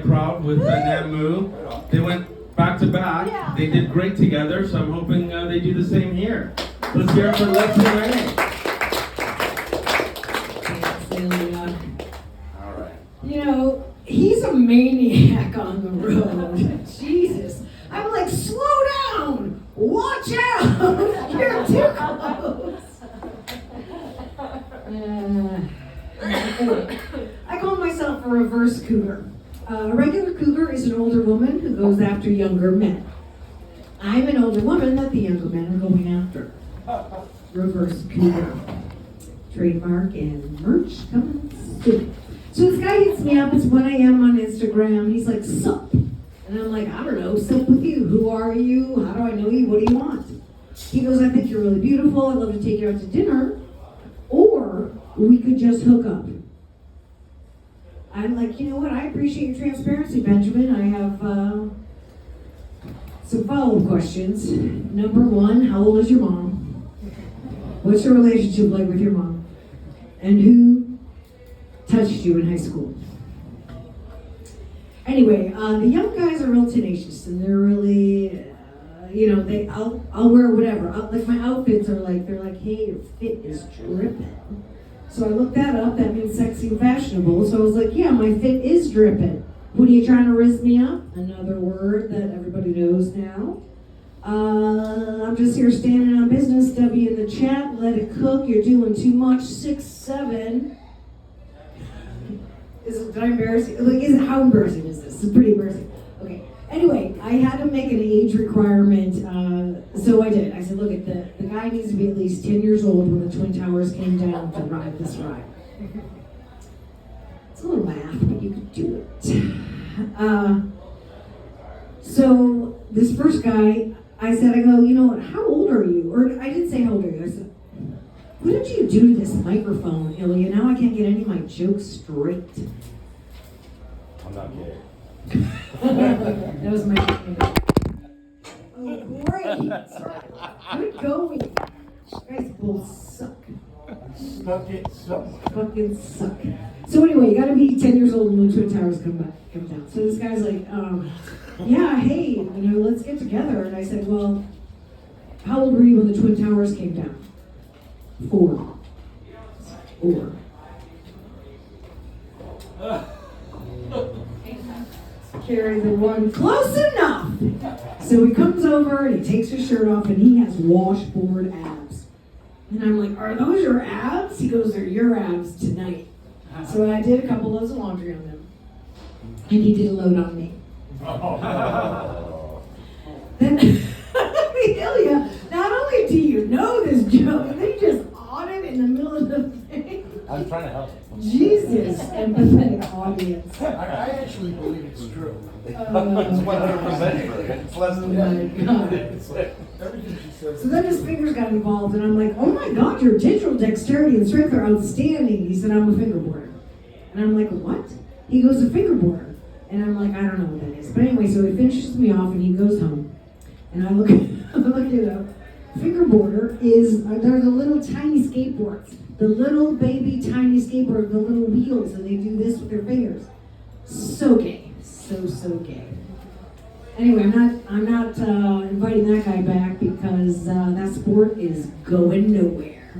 Proud with Namu. They went back to back. Yeah. They did great together, so I'm hoping they do the same here. Let's hear it for Lex and Renee. All right. You know, he's a maniac on the road. Jesus. I'm like, slow down! Watch out! You're too close. I call myself a reverse cougar. A regular cougar is an older woman who goes after younger men. I'm an older woman that the younger men are going after. Reverse cougar. Trademark and merch coming soon. So this guy hits me up, it's 1 a.m. on Instagram. He's like, sup? And I'm like, I don't know, sup with you? Who are you? How do I know you? What do you want? He goes, I think you're really beautiful. I'd love to take you out to dinner. Or we could just hook up. I'm like, you know what? I appreciate your transparency, Benjamin. I have some follow-up questions. Number one, how old is your mom? What's your relationship like with your mom? And who touched you in high school? Anyway, the young guys are real tenacious, and they're really, I'll wear whatever. Like my outfits are like, they're like, hey, your fit is dripping. So I looked that up. That means sexy and fashionable. So I was like, yeah, my fit is dripping. What are you trying to rizz me up? Another word that everybody knows now. I'm just here standing on business. W in the chat. Let it cook. You're doing too much. 6'7". Did I embarrass you? Like, how embarrassing is this? It's pretty embarrassing. Okay. Anyway, I had to make an age requirement, so I did. I said, look, the guy needs to be at least 10 years old when the Twin Towers came down to ride this ride. It's a little math, but you could do it. So this first guy, I go, you know what, how old are you? Or I didn't say how old are you. I said, what did you do to this microphone, Ilya? Now I can't get any of my jokes straight. I'm not gay. That was my Oh, great! Good going. You guys both suck. Fucking suck. So anyway, you gotta be 10 years old when the Twin Towers come down. So this guy's like, yeah, hey, let's get together. And I said, well, how old were you when the Twin Towers came down? 4. Carry the one close enough. So he comes over and he takes his shirt off and he has washboard abs. And I'm like, are those your abs? He goes, they're your abs tonight. So I did a couple loads of laundry on them. And he did a load on me. Then, Ilya, not only do you know this joke, then you just on it in the middle of the thing. I'm trying to help. Jesus, empathetic audience. I actually believe it's true. It's 100% true. It's less Oh than my God. Everything she says. So then his fingers got involved, and I'm like, oh my God, your digital dexterity and strength are outstanding. He said, I'm a fingerboarder. And I'm like, what? He goes, a fingerboarder. And I'm like, I don't know what that is. But anyway, so he finishes me off, and he goes home. And I look it up. Fingerboarder is, they're the little tiny skateboards. The little baby tiny skateboard, the little wheels, and they do this with their fingers. So gay. So gay. Anyway, I'm not inviting that guy back because that sport is going nowhere.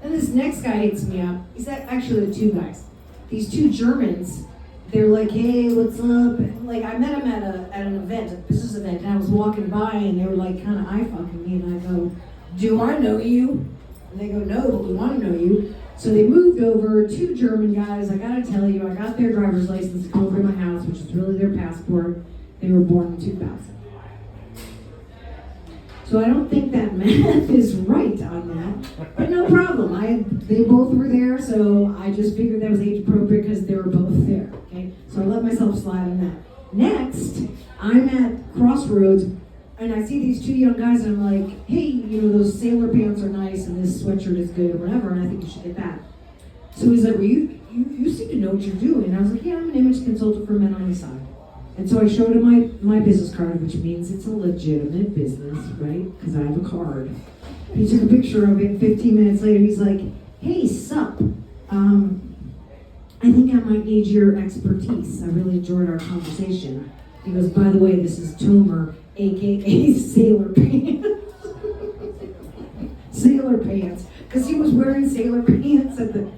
And this next guy hits me up. He's actually the two guys. These two Germans, they're like, hey, what's up? And like, I met them at an event, a business event, and I was walking by and they were like kind of eye-fucking me, and I go, do I know you? And they go, no, but we want to know you. So they moved over, two German guys. I gotta tell you, I got their driver's license to come over to my house, which is really their passport. They were born in 2000. So I don't think that math is right on that, but no problem. They both were there, so I just figured that was age appropriate because they were both there, okay? So I let myself slide on that. Next, I'm at Crossroads, and I see these two young guys, and I'm like, hey, those sailor pants are nice, and this sweatshirt is good, or whatever, and I think you should get that. So he's like, well, you seem to know what you're doing. And I was like, yeah, I'm an image consultant for Men on the Side. And so I showed him my business card, which means it's a legitimate business, right? Because I have a card. He took a picture of it. 15 minutes later, he's like, hey, sup? I think I might need your expertise. I really enjoyed our conversation. He goes, by the way, this is Tomer, aka Sailor Pants. Sailor Pants. Because he was wearing sailor pants at the,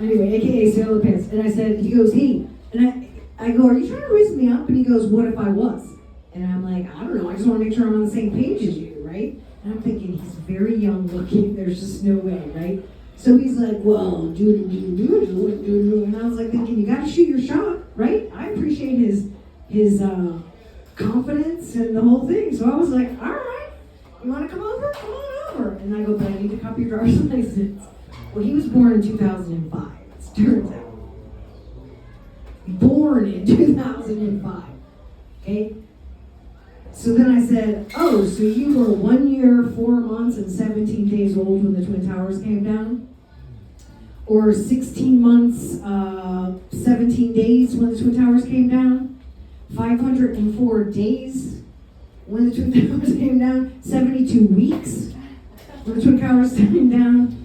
anyway, aka Sailor Pants. And I said, he goes, hey, and I go, are you trying to raise me up? And he goes, what if I was? And I'm like, I don't know, I just want to make sure I'm on the same page as you, right? And I'm thinking, he's very young looking, there's just no way, right? So he's like, well, and I was like thinking, you gotta shoot your shot, right? I appreciate his confidence and the whole thing. So I was like, all right, you wanna come over? Come on over. And I go, but I need to copy your driver's license. Well, he was born in 2005, it turns out. Born in 2005, okay? So then I said, oh, so you were 1 year, 4 months, and 17 days old when the Twin Towers came down? Or 16 months, 17 days when the Twin Towers came down? 504 days when the Twin Towers came down? 72 weeks when the Twin Towers came down?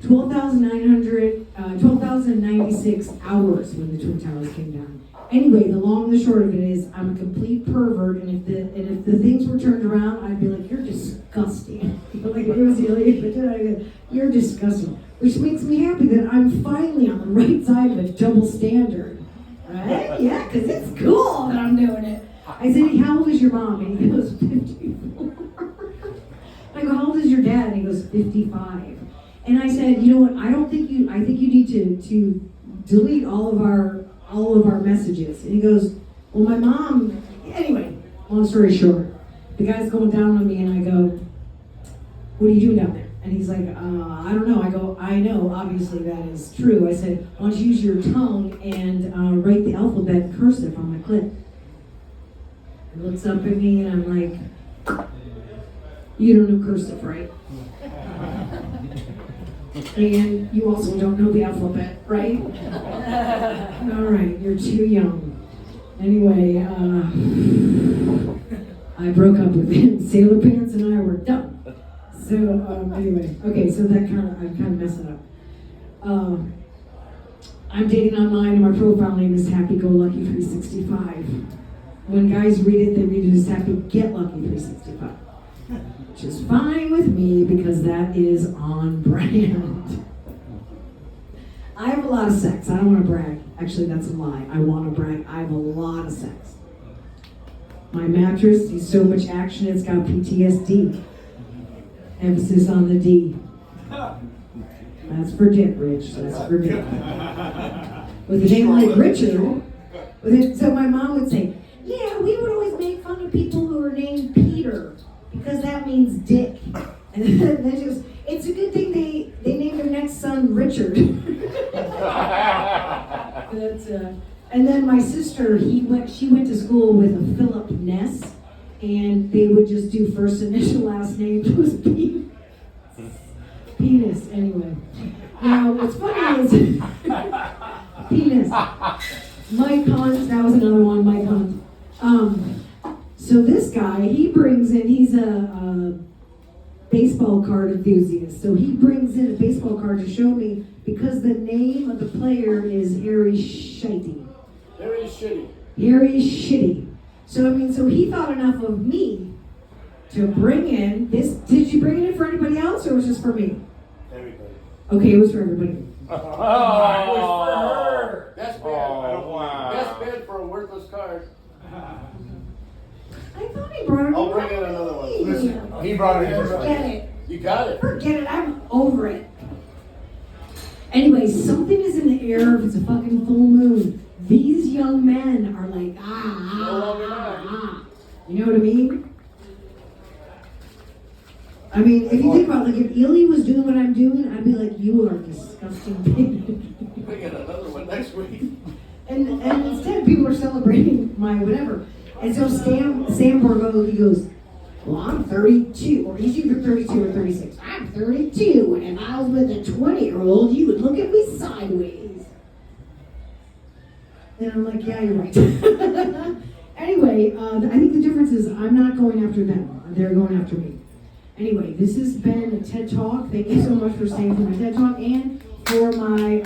12,096 hours when the Twin Towers came down. Anyway, the long and the short of it is, I'm a complete pervert, and if the things were turned around, I'd be like, you're disgusting. Like it was you're disgusting. Which makes me happy that I'm finally on the right side of a double standard. Right? Yeah, because it's cool that I'm doing it. I said, how old is your mom? And he goes, 54. I go, how old is your dad? And he goes, 55. And I said, you know what, I think you need to delete all of our messages. And he goes, well, my mom, anyway, long story short, the guy's going down on me and I go, what are you doing down there? And he's like, I don't know. I go, I know, obviously that is true. I said, why don't you use your tongue and write the alphabet in cursive on my clip? He looks up at me and I'm like, you don't know cursive, right? And you also don't know the alphabet, right? All right, you're too young. Anyway, I broke up with him. Sailor Pants and I were done. So anyway, okay, so that I'm kind of messing up. I'm dating online and my profile name is Happy Go Lucky 365. When guys read it, they read it as Happy Get Lucky 365. Which is fine with me because that is on brand. I have a lot of sex. I don't want to brag. Actually, that's a lie. I want to brag. I have a lot of sex. My mattress sees so much action, it's got PTSD. Emphasis on the D. That's for Dick, Rich. That's for Dick. With a name like Richard, so my mom would say, yeah, we would always make fun of people who are named Peter. Because that means dick. And then she goes, it's a good thing they named their next son Richard. And then my sister, she went to school with a Philip Ness, and they would just do first initial last name. It was penis, anyway. Now, what's funny is, penis. Mike Hunt, that was another one, Mike Hunt. So this guy, he's a baseball card enthusiast. So he brings in a baseball card to show me because the name of the player is Harry Shitty. Harry Shitty. Harry Shitty. So he thought enough of me to bring in this. Did you bring it in for anybody else or was it just for me? Everybody. Okay, it was for everybody. Oh, It was for her. That's bad. Oh, wow. That's bad for a worthless card. I thought he brought it. I'll bring in another one. Listen, he brought it in. Forget it. You got it. Forget it. I'm over it. Anyway, something is in the air if it's a fucking full moon. These young men are like, You know what I mean? I mean, if you think about it, like if Ely was doing what I'm doing, I'd be like, you are a disgusting pig. We get another one next week. And instead, people are celebrating my whatever. And so Sam Borgo, he goes, well, I'm 32, or he's either 32 or 36. I'm 32, and if I was with a 20-year-old, you would look at me sideways. And I'm like, yeah, you're right. Anyway, I think the difference is I'm not going after them. They're going after me. Anyway, this has been a TED Talk. Thank you so much for staying for my TED Talk and for my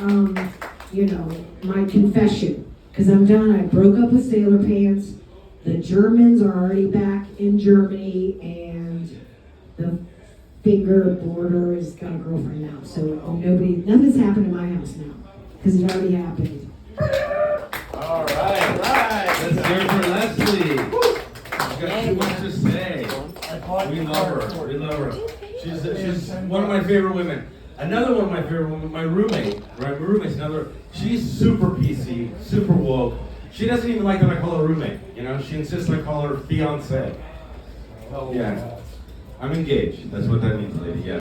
you know, my confession. Because I'm done. I broke up with Sailor Pants. The Germans are already back in Germany, and the finger boarder has got a girlfriend now. So nothing's happened in my house now. Because it already happened. All right. Let's hear it for Leslie. She's got too much to say. We love her. We love her. She's one of my favorite women. Another one of my favorite women, my roommate. Right, my roommate's another. She's super PC, super woke. She doesn't even like that I call her roommate. You know, she insists I call her fiance. Yeah. I'm engaged. That's what that means, lady. Yeah.